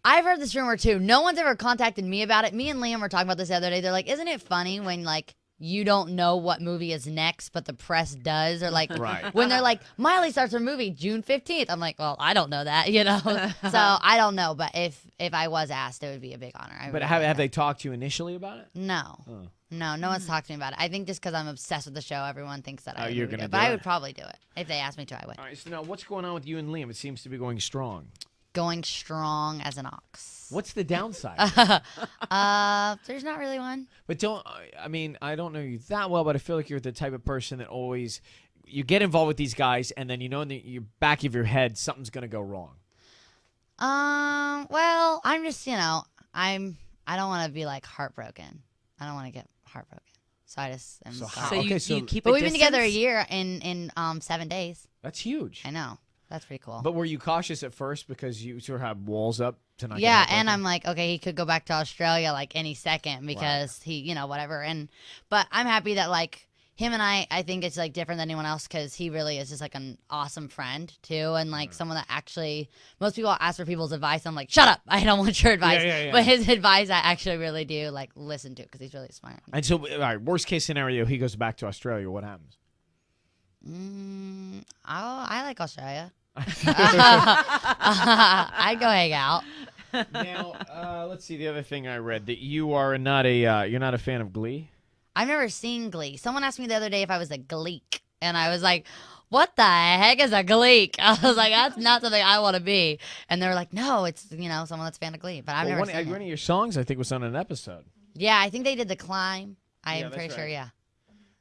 I've heard this rumor too. No one's ever contacted me about it. Me and Liam were talking about this the other day. They're like, isn't it funny when like you don't know what movie is next, but the press does? Or like when they're like, Miley starts her movie June 15th. I'm like, well, I don't know that, you know? So I don't know. But if I was asked, it would be a big honor. But have they talked to you initially about it? No. Oh. No one's talked to me about it. I think just because I'm obsessed with the show, everyone thinks that I would do it. But I would probably do it. If they asked me to, I would. All right, so now what's going on with you and Liam? It seems to be going strong. Going strong as an ox. What's the downside? There's not really one. But I don't know you that well, but I feel like you're the type of person that always, you get involved with these guys, and then you know in the back of your head something's going to go wrong. Well, I'm just, I don't want to be like heartbroken. I don't want to get heartbroken. So I just am sorry. So you keep But we've been together a year in 7 days. That's huge. I know. That's pretty cool. But were you cautious at first because you sort of had walls up tonight? Yeah, and I'm like, okay, he could go back to Australia like any second because he, whatever. But I'm happy that like him and I think it's like different than anyone else because he really is just like an awesome friend too, and like someone that actually most people ask for people's advice. I'm like, shut up, I don't want your advice. Yeah. But his advice, I actually really do like listen to because he's really smart. And so, all right, worst case scenario, he goes back to Australia. What happens? I like Australia. I'd go hang out. Now, let's see the other thing I read that you are not you're not a fan of Glee. I've never seen Glee. Someone asked me the other day if I was a Gleek, and I was like, what the heck is a Gleek? I was like, that's not something I want to be. And they were like, no, it's someone that's a fan of Glee. But I've never seen it. One of your songs, I think, was on an episode. Yeah, I think they did The Climb. I'm pretty sure, yeah.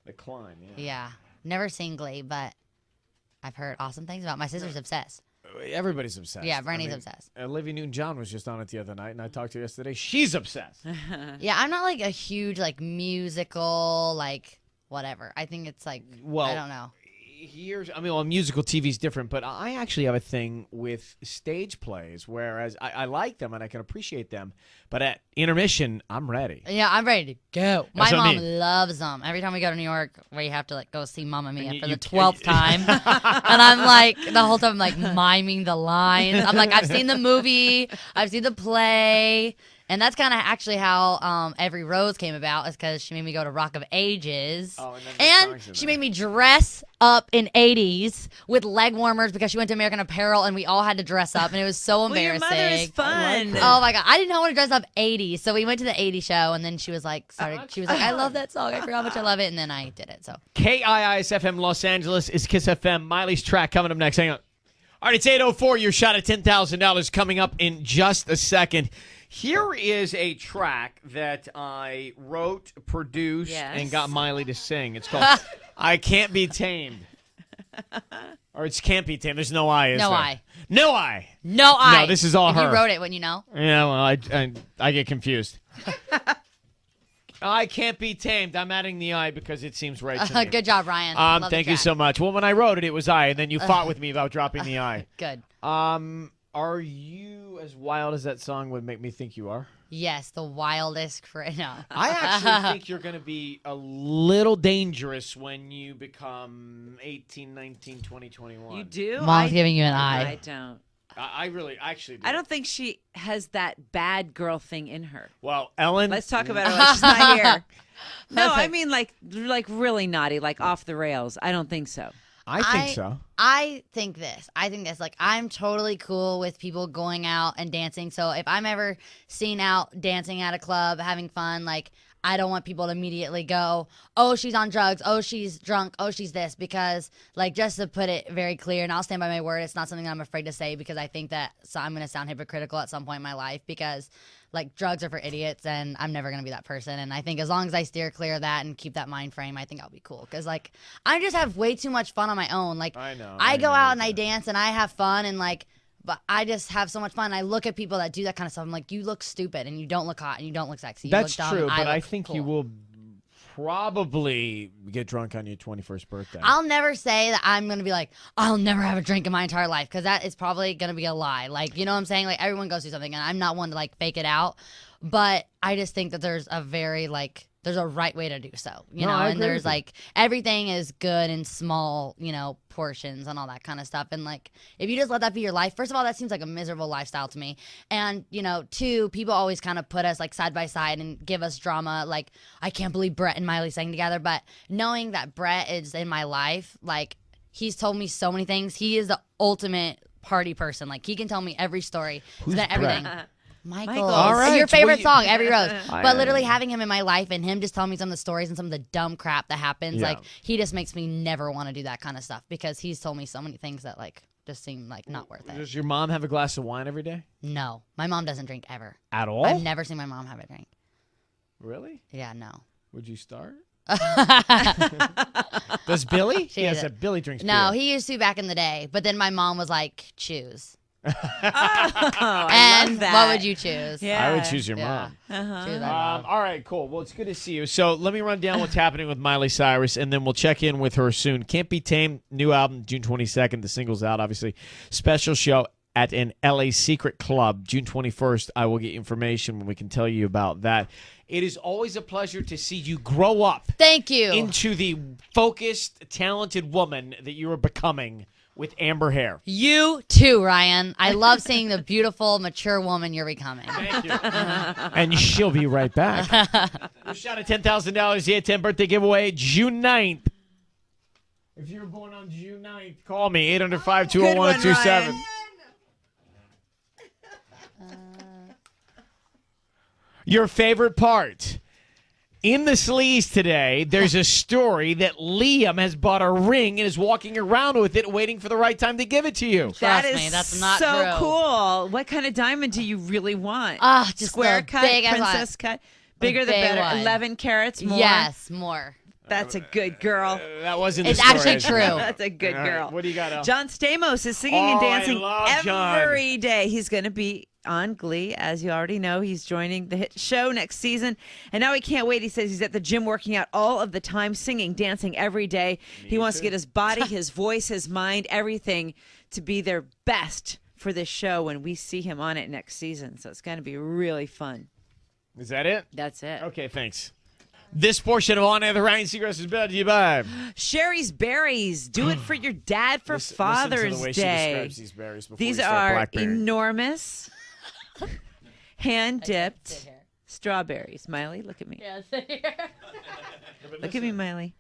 The Climb, yeah. Yeah. Never seen Glee, but I've heard awesome things about it. My sister's obsessed. Everybody's obsessed. Yeah, Brandy's obsessed. Olivia Newton-John was just on it the other night, and I talked to her yesterday. She's obsessed. Yeah, I'm not like a huge like musical like whatever. I think it's like I don't know. Musical TV is different, but I actually have a thing with stage plays, whereas I like them and I can appreciate them, but at intermission, I'm ready. Yeah, I'm ready to go. My mom loves them. Every time we go to New York, we have to like go see Mamma Mia for the 12th time, and I'm like the whole time I'm like miming the lines. I'm like, I've seen the movie, I've seen the play. And that's kind of actually how Every Rose came about, is because she made me go to Rock of Ages. Oh, and she made me dress up in 80s with leg warmers because she went to American Apparel and we all had to dress up. And it was so embarrassing. Well, your mother's fun. Oh, my God. I did not want to dress up 80s. So we went to the 80s show and then she was like, I love that song. I forgot how much I love it. And then I did it. So KIIS-FM Los Angeles is Kiss FM. Miley's track coming up next. Hang on. All right, it's 8:04. Your shot at $10,000 coming up in just a second. Here is a track that I wrote, produced, and got Miley to sing. It's called I Can't Be Tamed. Or it's Can't Be Tamed. There's no I, is there? No I. No I. No, this is all her. You wrote it, wouldn't you know? Yeah, well, I get confused. I Can't Be Tamed. I'm adding the I because it seems right to me. Good job, Ryan. Thank you so much. Well, when I wrote it, it was I, and then you fought with me about dropping the I. Good. Are you as wild as that song would make me think you are? Yes, the wildest. No. I actually think you're going to be a little dangerous when you become 18, 19, 20, 21. You do? Mom's giving you an eye. I don't. I really actually do. I don't think she has that bad girl thing in her. Well, Ellen. Let's talk about her like she's not here. No, I mean like really naughty, like off the rails. I don't think so. I think so. I think this. Like, I'm totally cool with people going out and dancing. So if I'm ever seen out dancing at a club, having fun, like, I don't want people to immediately go, oh, she's on drugs, oh, she's drunk, oh, she's this, because, like, just to put it very clear, and I'll stand by my word, it's not something that I'm afraid to say because I think that I'm going to sound hypocritical at some point in my life because, like, drugs are for idiots, and I'm never going to be that person. And I think as long as I steer clear of that and keep that mind frame, I think I'll be cool. Because, like, I just have way too much fun on my own. Like, I go out and I dance and I have fun and, like, but I just have so much fun. I look at people that do that kind of stuff. I'm like, you look stupid and you don't look hot and you don't look sexy. That's you look dumb, true, but I think cool. you will probably get drunk on your 21st birthday. I'll never say that I'm going to be like, I'll never have a drink in my entire life because that is probably going to be a lie. Like, you know what I'm saying? Like, everyone goes through something and I'm not one to, like, fake it out. But I just think that there's a very, like, there's a right way to do so, you No, know, I and agree there's with you. like everything is good in small, you know, portions and all that kind of stuff. And like, if you just let that be your life, first of all, that seems like a miserable lifestyle to me. And, you know, two, people always kind of put us like side by side and give us drama. Like, I can't believe Brett and Miley sang together. But knowing that Brett is in my life, like, he's told me so many things. He is the ultimate party person. Like, he can tell me every story. Who's He's been everything. Brett? Michael. All right. Your Well, favorite song, Every Rose. I- But literally having him in my life and him just telling me some of the stories and some of the dumb crap that happens, Yeah. like, he just makes me never want to do that kind of stuff because he's told me so many things that, like, just seem like not worth it. Does your mom have a glass of wine every day? No. My mom doesn't drink ever. At all? I've never seen my mom have a drink. Really? Yeah, no. Would you start? Does Billy? She Yes, did. Billy drinks No, beer. he used to back in the day. But then my mom was like, choose. Oh, I And love that. what would you choose? Yeah. I would choose your Yeah. mom. Choose my mom. All right, cool. Well, it's good to see you. So let me run down what's happening with Miley Cyrus, and then we'll check in with her soon. Can't Be Tamed, new album, June 22nd. The single's out, obviously. Special show at an LA Secret Club, June 21st. I will get information when we can tell you about that. It is always a pleasure to see you grow up Thank you. into the focused, talented woman that you are becoming with amber hair. You too, Ryan. I love seeing the beautiful, mature woman you're becoming. Thank you. And she'll be right back. Your shot at $10,000, the 10 birthday giveaway, June 9th. If you were born on June 9th, call me, 800-520-1027. Your favorite part. In the sleaze today, there's a story that Liam has bought a ring and is walking around with it, waiting for the right time to give it to you. That Trust is me, that's not so true. cool. What kind of diamond do you really want? Ah, just Square the cut, big ass princess cut? Bigger the big better. one. 11 carats more? Yes, more. That's a good girl. That wasn't It's the story. actually true. That's a good All right, girl. what do you got, Elle? John Stamos is singing and Oh, I dancing love John. every day. He's going to be on Glee, as you already know. He's joining the hit show next season. And now he can't wait. He says he's at the gym working out all of the time, singing, dancing every day. He wants to get his body, his voice, his mind, everything to be their best for this show when we see him on it next season. So it's going to be really fun. Is that it? That's it. Okay, thanks. This portion of On Air, the Ryan Seacrest is brought to you by. Sherry's Berries. Do it for your dad for Father's Listen to the way Day. She describes these berries before These you start are blackberrying. enormous, hand dipped Sit here. strawberries. Miley, look at me. Yeah, sit here. Look at me, Miley.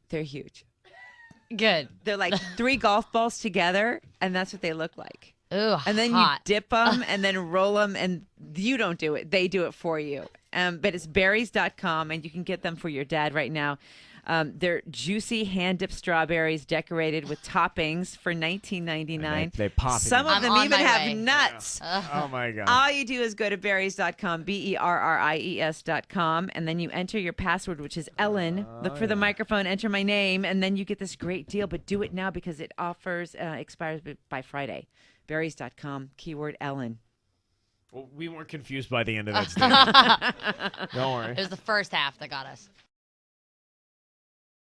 They're huge. Good. They're like 3 golf balls together, and that's what they look like. Ooh, And then hot. you dip them and then roll them, and you don't do it. They do it for you. But it's berries.com, and you can get them for your dad right now. They're juicy hand-dipped strawberries decorated with toppings for $19.99. They pop. Some of I'm them on even my have way. nuts. Oh my god. All you do is go to berries.com, berries.com, and then you enter your password, which is Ellen. Look for the microphone, enter my name, and then you get this great deal. But do it now because it expires by Friday. Berries.com, keyword Ellen. Well, we weren't confused by the end of that statement. Don't worry. It was the first half that got us.